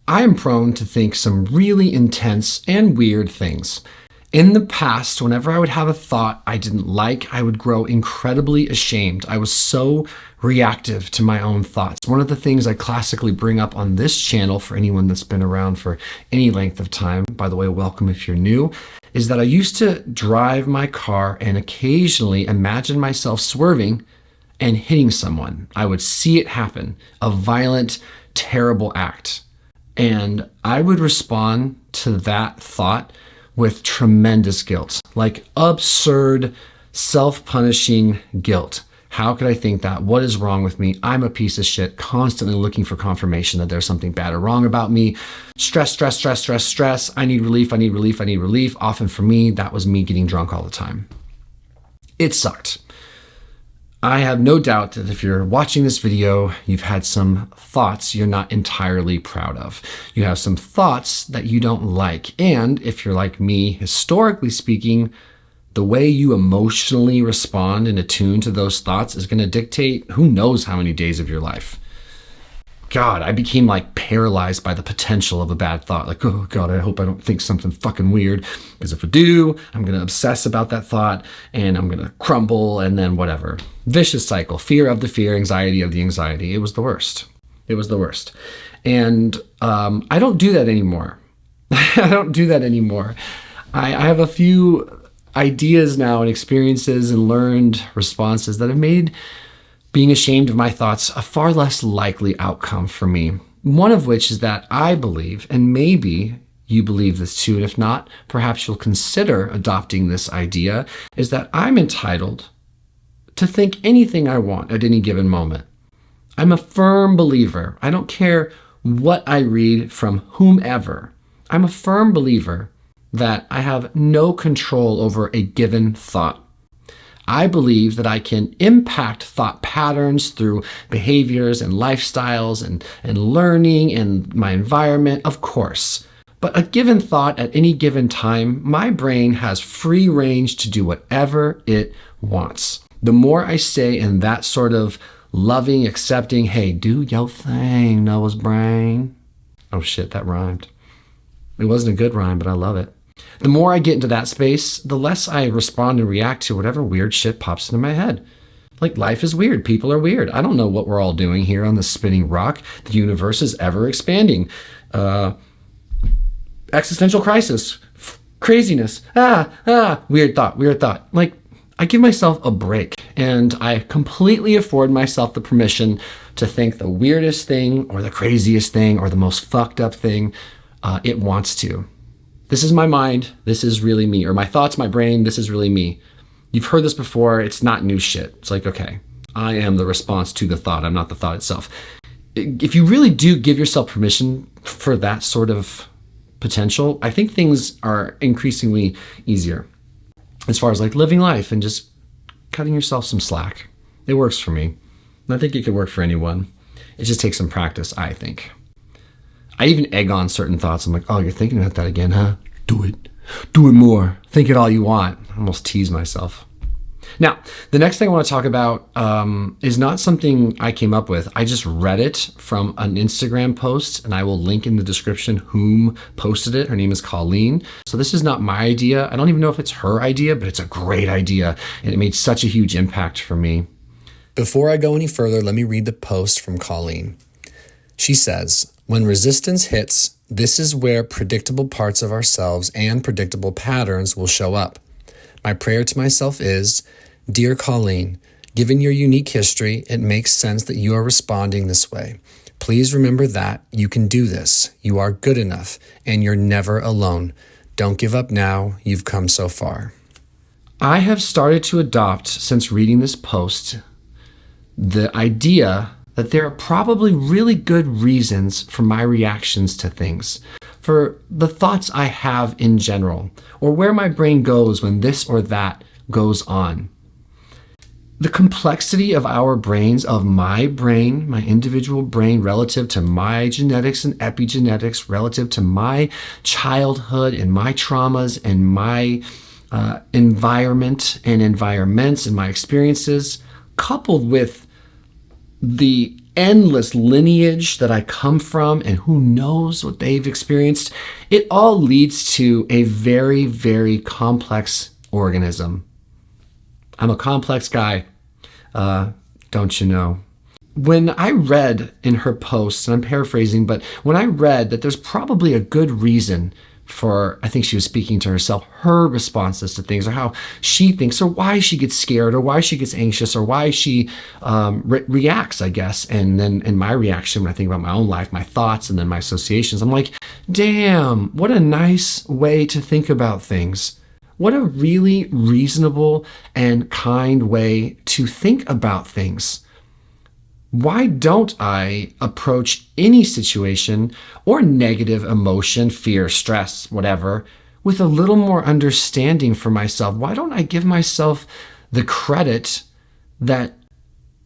I am prone to think some really intense and weird things. In the past, whenever I would have a thought I didn't like, I would grow incredibly ashamed. I was so reactive to my own thoughts. One of the things I classically bring up on this channel for anyone that's been around for any length of time, by the way, welcome if you're new, is that I used to drive my car and occasionally imagine myself swerving and hitting someone. I would see it happen, a violent, terrible act. And I would respond to that thought with tremendous guilt, like absurd, self-punishing guilt. How could I think that? What is wrong with me? I'm a piece of shit, constantly looking for confirmation that there's something bad or wrong about me. Stress, stress, stress, stress, stress. I need relief, I need relief, I need relief. Often for me, that was me getting drunk all the time. It sucked. I have no doubt that if you're watching this video, you've had some thoughts you're not entirely proud of. You have some thoughts that you don't like. And if you're like me, historically speaking, the way you emotionally respond and attune to those thoughts is going to dictate who knows how many days of your life. God, I became like paralyzed by the potential of a bad thought. Like, oh God, I hope I don't think something fucking weird. Because if I do, I'm going to obsess about that thought and I'm going to crumble and then whatever. Vicious cycle, fear of the fear, anxiety of the anxiety. It was the worst. It was the worst. And I don't do that anymore. I don't do that anymore. I have a few ideas now and experiences and learned responses that have made being ashamed of my thoughts a far less likely outcome for me. One of which is that I believe, and maybe you believe this too, and if not, perhaps you'll consider adopting this idea, is that I'm entitled to think anything I want at any given moment. I'm a firm believer. I don't care what I read from whomever. I'm a firm believer that I have no control over a given thought. I believe that I can impact thought patterns through behaviors and lifestyles and learning and my environment, of course. But a given thought at any given time, my brain has free range to do whatever it wants. The more I stay in that sort of loving, accepting, hey, do your thing, Noah's brain. Oh shit, that rhymed. It wasn't a good rhyme, but I love it. The more I get into that space, the less I respond and react to whatever weird shit pops into my head. Like, life is weird. People are weird. I don't know what we're all doing here on this spinning rock. The universe is ever expanding. Existential crisis. Craziness. Weird thought. Like, I give myself a break and I completely afford myself the permission to think the weirdest thing or the craziest thing or the most fucked up thing it wants to. This is my mind, this is really me. Or my thoughts, my brain, this is really me. You've heard this before, it's not new shit. It's like, okay, I am the response to the thought, I'm not the thought itself. If you really do give yourself permission for that sort of potential, I think things are increasingly easier as far as like living life and just cutting yourself some slack. It works for me. And I think it could work for anyone. It just takes some practice, I think. I even egg on certain thoughts. I'm like, oh, you're thinking about that again, huh? Do it. Do it more. Think it all you want. I almost tease myself. Now, the next thing I want to talk about is not something I came up with. I just read it from an Instagram post, and I will link in the description whom posted it. Her name is Colleen. So this is not my idea. I don't even know if it's her idea, but it's a great idea, and it made such a huge impact for me. Before I go any further, let me read the post from Colleen. She says, when resistance hits, this is where predictable parts of ourselves and predictable patterns will show up. My prayer to myself is, Dear Colleen, given your unique history, it makes sense that you are responding this way. Please remember that you can do this. You are good enough, and you're never alone. Don't give up now. You've come so far. I have started to adopt, since reading this post, the idea that there are probably really good reasons for my reactions to things, for the thoughts I have in general, or where my brain goes when this or that goes on. The complexity of our brains, of my brain, my individual brain, relative to my genetics and epigenetics, relative to my childhood and my traumas and my environment and environments and my experiences, coupled with the endless lineage that I come from, and who knows what they've experienced, it all leads to a very, very complex organism. I'm a complex guy, don't you know? When I read in her posts, and I'm paraphrasing, but when I read that there's probably a good reason for, I think she was speaking to herself, her responses to things, or how she thinks, or why she gets scared, or why she gets anxious, or why she reacts, I guess. And then in my reaction, when I think about my own life, my thoughts, and then my associations, I'm like, damn, what a nice way to think about things. What a really reasonable and kind way to think about things. Why don't I approach any situation or negative emotion, fear, stress, whatever, with a little more understanding for myself? Why don't I give myself the credit that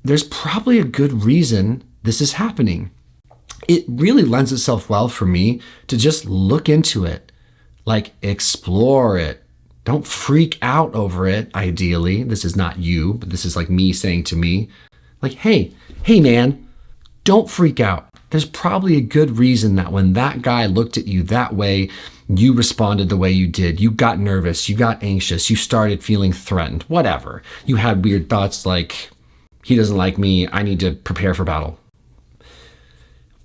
there's probably a good reason this is happening? It really lends itself well for me to just look into it, like explore it. Don't freak out over it, ideally. This is not you, but this is like me saying to me, like, hey man, don't freak out. There's probably a good reason that when that guy looked at you that way, you responded the way you did. You got nervous, you got anxious, you started feeling threatened, whatever. You had weird thoughts like, he doesn't like me, I need to prepare for battle.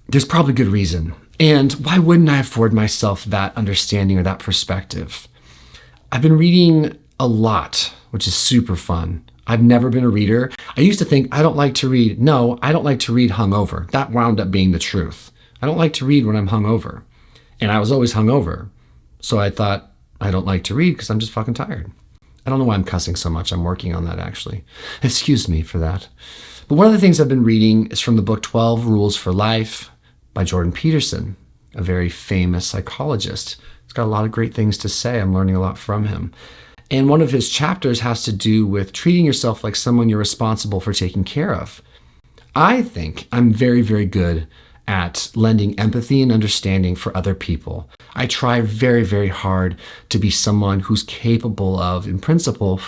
There's probably good reason. And why wouldn't I afford myself that understanding or that perspective? I've been reading a lot, which is super fun. I've never been a reader. I used to think I don't like to read. No, I don't like to read hungover. That wound up being the truth. I don't like to read when I'm hungover. And I was always hungover. So I thought I don't like to read because I'm just fucking tired. I don't know why I'm cussing so much. I'm working on that, actually. Excuse me for that. But one of the things I've been reading is from the book 12 Rules for Life by Jordan Peterson, a very famous psychologist. He's got a lot of great things to say. I'm learning a lot from him. And one of his chapters has to do with treating yourself like someone you're responsible for taking care of. I think I'm very, very good at lending empathy and understanding for other people. I try very, very hard to be someone who's capable of, in principle,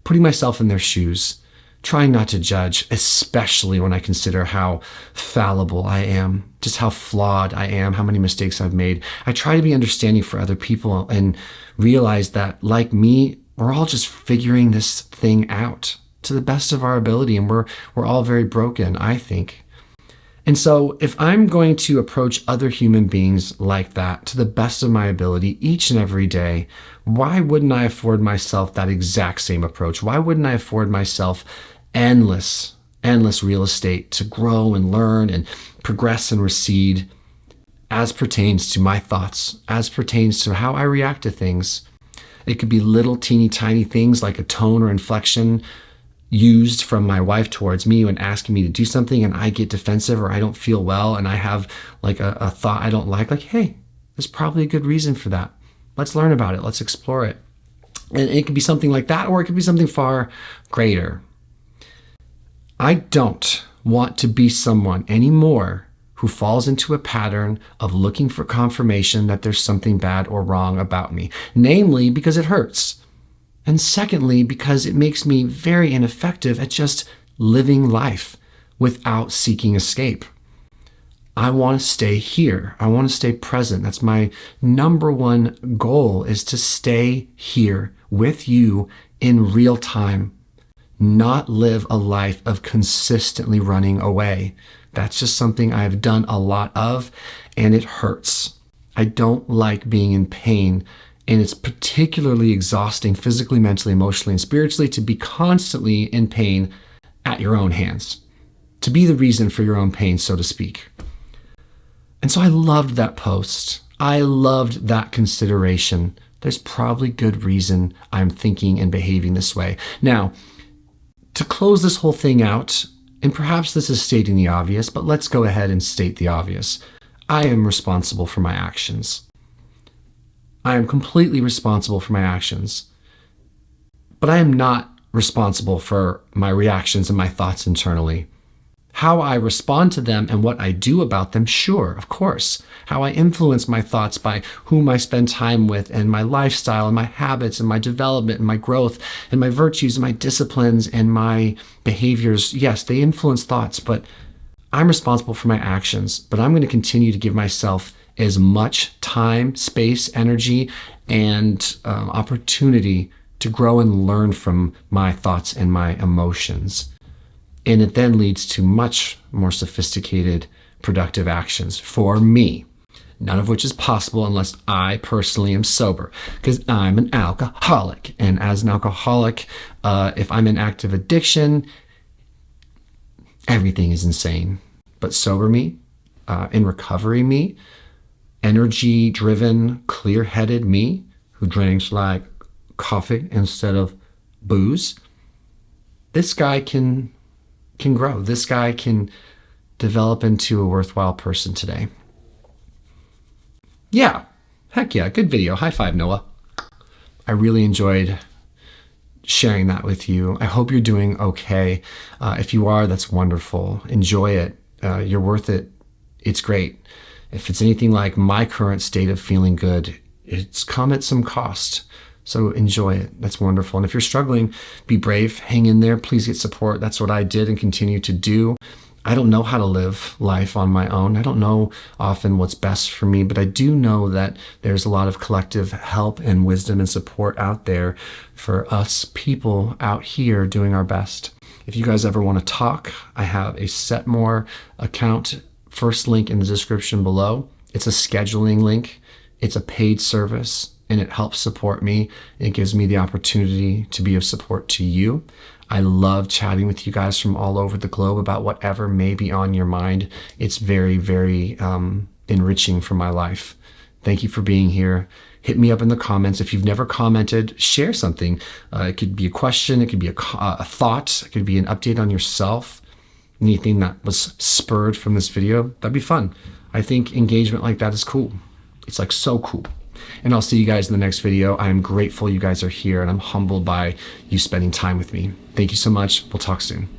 putting myself in their shoes, trying not to judge, especially when I consider how fallible I am, just how flawed I am, how many mistakes I've made. I try to be understanding for other people and realize that, like me, we're all just figuring this thing out to the best of our ability, and we're all very broken, I think. And so if I'm going to approach other human beings like that to the best of my ability each and every day, why wouldn't I afford myself that exact same approach? Why wouldn't I afford myself endless real estate to grow and learn and progress and recede as pertains to my thoughts, as pertains to how I react to things? It could be little teeny tiny things like a tone or inflection used from my wife towards me when asking me to do something and I get defensive or I don't feel well and I have like a thought I don't like, hey, there's probably a good reason for that. Let's learn about it. Let's explore it. And it could be something like that, or it could be something far greater. I don't want to be someone anymore who falls into a pattern of looking for confirmation that there's something bad or wrong about me, namely because it hurts. And secondly, because it makes me very ineffective at just living life without seeking escape. I want to stay here. I want to stay present. That's my number one goal, is to stay here with you in real time, not live a life of consistently running away. That's just something I've done a lot of, and it hurts. I don't like being in pain. And it's particularly exhausting physically, mentally, emotionally, and spiritually to be constantly in pain at your own hands, to be the reason for your own pain, so to speak. And so I loved that post. I loved that consideration. There's probably good reason I'm thinking and behaving this way. Now, to close this whole thing out, and perhaps this is stating the obvious, but let's go ahead and state the obvious. I am responsible for my actions. I am completely responsible for my actions, but I am not responsible for my reactions and my thoughts internally. How I respond to them and what I do about them, sure, of course. How I influence my thoughts by whom I spend time with and my lifestyle and my habits and my development and my growth and my virtues and my disciplines and my behaviors, yes, they influence thoughts, but I'm responsible for my actions, but I'm going to continue to give myself as much time, space, energy, and opportunity to grow and learn from my thoughts and my emotions. And it then leads to much more sophisticated, productive actions for me. None of which is possible unless I personally am sober, because I'm an alcoholic. And as an alcoholic, if I'm in active addiction, everything is insane. But sober me, in recovery me, energy-driven, clear-headed me, who drinks like coffee instead of booze, this guy can grow. This guy can develop into a worthwhile person today. Yeah, heck yeah, good video. High five, Noah. I really enjoyed sharing that with you. I hope you're doing okay. If you are, that's wonderful. Enjoy it. You're worth it. It's great. If it's anything like my current state of feeling good, it's come at some cost. So enjoy it. That's wonderful. And if you're struggling, be brave, hang in there. Please get support. That's what I did and continue to do. I don't know how to live life on my own. I don't know often what's best for me, but I do know that there's a lot of collective help and wisdom and support out there for us people out here doing our best. If you guys ever want to talk, I have a Setmore account, first link in the description below. It's a scheduling link. It's a paid service, and it helps support me. It gives me the opportunity to be of support to you. I love chatting with you guys from all over the globe about whatever may be on your mind. It's very, very enriching for my life. Thank you for being here. Hit me up in the comments. If you've never commented, share something. It could be a question. It could be a thought. It could be an update on yourself. Anything that was spurred from this video, that'd be fun. I think engagement like that is cool. It's like so cool. And I'll see you guys in the next video. I'm grateful you guys are here, and I'm humbled by you spending time with me. Thank you so much. We'll talk soon.